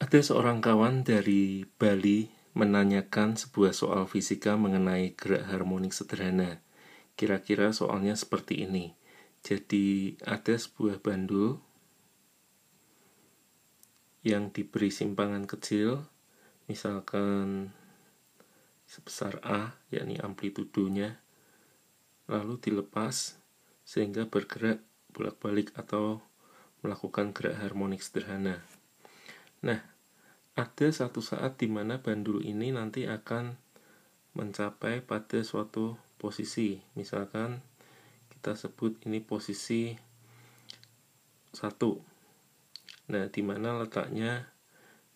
Ada seorang kawan dari Bali menanyakan sebuah soal fisika mengenai gerak harmonik sederhana. Kira-kira soalnya seperti ini. Jadi ada sebuah bandul yang diberi simpangan kecil, misalkan sebesar A, yakni amplitudonya, lalu dilepas sehingga bergerak bolak-balik atau melakukan gerak harmonik sederhana. Nah, ada satu saat di mana bandul ini nanti akan mencapai pada suatu posisi. Misalkan kita sebut ini posisi 1. Nah, di mana letaknya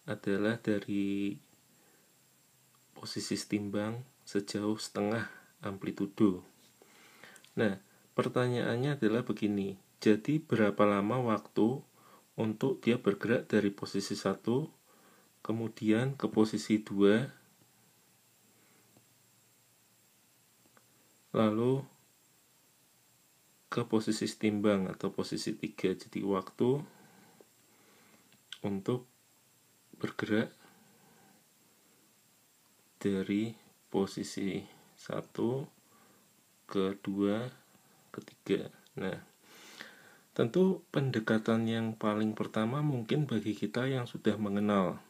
adalah dari posisi timbang sejauh setengah amplitudo. Nah, pertanyaannya adalah begini. Jadi berapa lama waktu untuk dia bergerak dari posisi 1 kemudian ke posisi 2, lalu ke posisi timbang atau posisi 3. Jadi waktu untuk bergerak dari posisi 1 ke 2 ke 3. Nah, tentu pendekatan yang paling pertama mungkin bagi kita yang sudah mengenal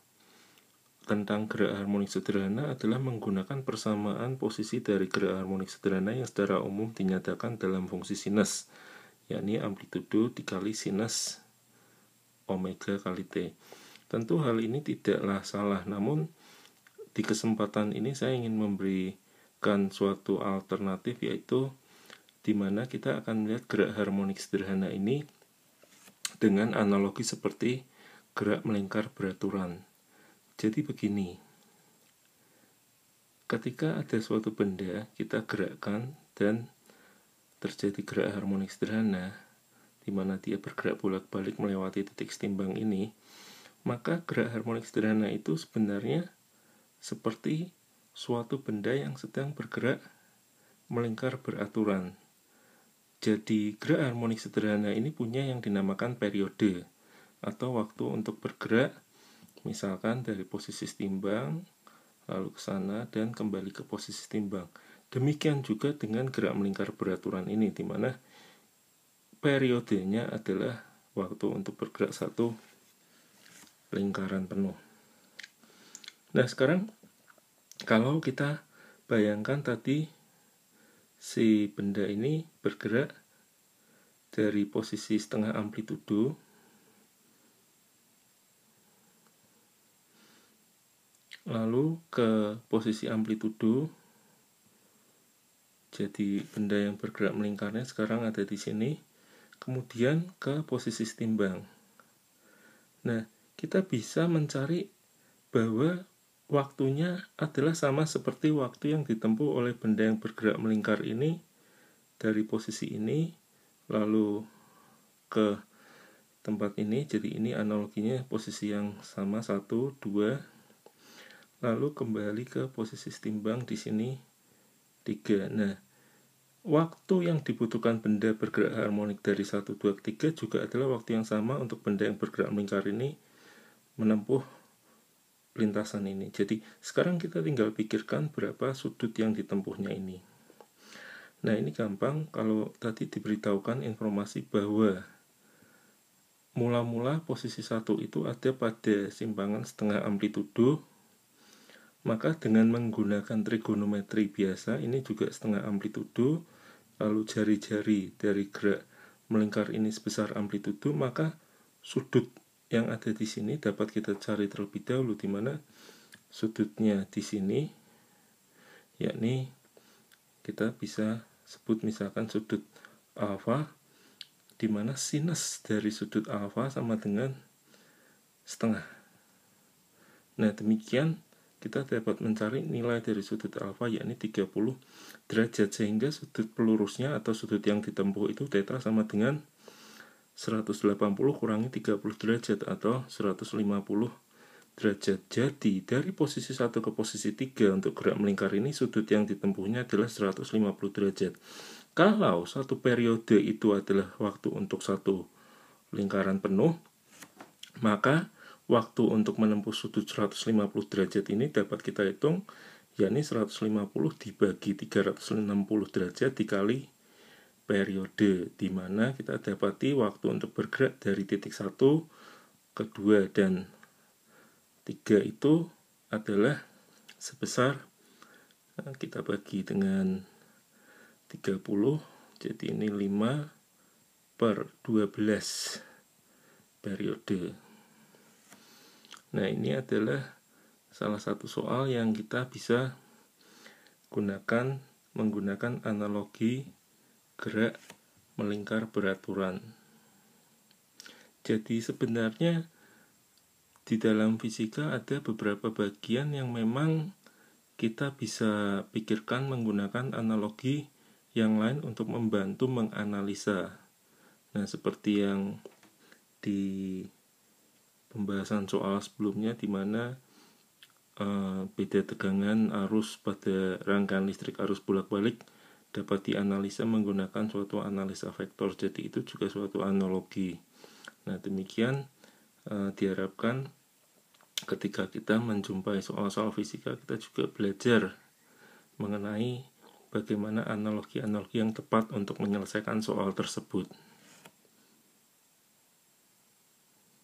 tentang gerak harmonik sederhana adalah menggunakan persamaan posisi dari gerak harmonik sederhana yang secara umum dinyatakan dalam fungsi sinus, yakni amplitudo dikali sinus omega kali T. Tentu hal ini tidaklah salah, namun di kesempatan ini saya ingin memberikan suatu alternatif, yaitu di mana kita akan melihat gerak harmonik sederhana ini dengan analogi seperti gerak melingkar beraturan. Jadi begini, ketika ada suatu benda kita gerakkan dan terjadi gerak harmonik sederhana, di mana dia bergerak bolak-balik melewati titik timbang ini, maka gerak harmonik sederhana itu sebenarnya seperti suatu benda yang sedang bergerak melingkar beraturan. Jadi gerak harmonik sederhana ini punya yang dinamakan periode atau waktu untuk bergerak, misalkan dari posisi timbang lalu ke sana dan kembali ke posisi timbang. Demikian juga dengan gerak melingkar beraturan ini, di mana periodenya adalah waktu untuk bergerak satu lingkaran penuh. Nah, sekarang kalau kita bayangkan tadi si benda ini bergerak dari posisi setengah amplitudo lalu ke posisi amplitudo. Jadi benda yang bergerak melingkarnya sekarang ada di sini, kemudian ke posisi timbang. Nah, kita bisa mencari bahwa waktunya adalah sama seperti waktu yang ditempuh oleh benda yang bergerak melingkar ini dari posisi ini lalu ke tempat ini. Jadi ini analoginya posisi yang sama 1, 2, lalu kembali ke posisi timbang di sini 3. Nah, waktu yang dibutuhkan benda bergerak harmonik dari 1, 2, 3 juga adalah waktu yang sama untuk benda yang bergerak melingkar ini menempuh lintasan ini. Jadi sekarang kita tinggal pikirkan berapa sudut yang ditempuhnya ini. Nah, ini gampang kalau tadi diberitahukan informasi bahwa mula-mula posisi 1 itu ada pada simpangan setengah amplitudo, maka dengan menggunakan trigonometri biasa, ini juga setengah amplitudo, lalu jari-jari dari gerak melingkar ini sebesar amplitudo, maka sudut yang ada di sini dapat kita cari terlebih dahulu, di mana sudutnya di sini, yakni kita bisa sebut misalkan sudut alfa, di mana sinus dari sudut alfa sama dengan setengah. Nah, demikian kita dapat mencari nilai dari sudut alfa, yakni 30 derajat, sehingga sudut pelurusnya atau sudut yang ditempuh itu theta sama dengan 180 kurangi 30 derajat atau 150 derajat. Jadi dari posisi 1 ke posisi 3 untuk gerak melingkar ini sudut yang ditempuhnya adalah 150 derajat. Kalau satu periode itu adalah waktu untuk satu lingkaran penuh, maka waktu untuk menempuh sudut 150 derajat ini dapat kita hitung, yakni 150 dibagi 360 derajat dikali periode, di mana kita dapati waktu untuk bergerak dari titik 1 ke 2 dan 3 itu adalah sebesar, kita bagi dengan 30, jadi ini 5/12 periode. Nah, ini adalah salah satu soal yang kita bisa gunakan menggunakan analogi gerak melingkar beraturan. Jadi sebenarnya di dalam fisika ada beberapa bagian yang memang kita bisa pikirkan menggunakan analogi yang lain untuk membantu menganalisa. Nah, seperti yang di pembahasan soal sebelumnya, di mana beda tegangan arus pada rangkaian listrik arus bolak-balik dapat dianalisa menggunakan suatu analisa vektor. Jadi itu juga suatu analogi. Nah, demikian diharapkan ketika kita menjumpai soal-soal fisika, kita juga belajar mengenai bagaimana analogi-analogi yang tepat untuk menyelesaikan soal tersebut.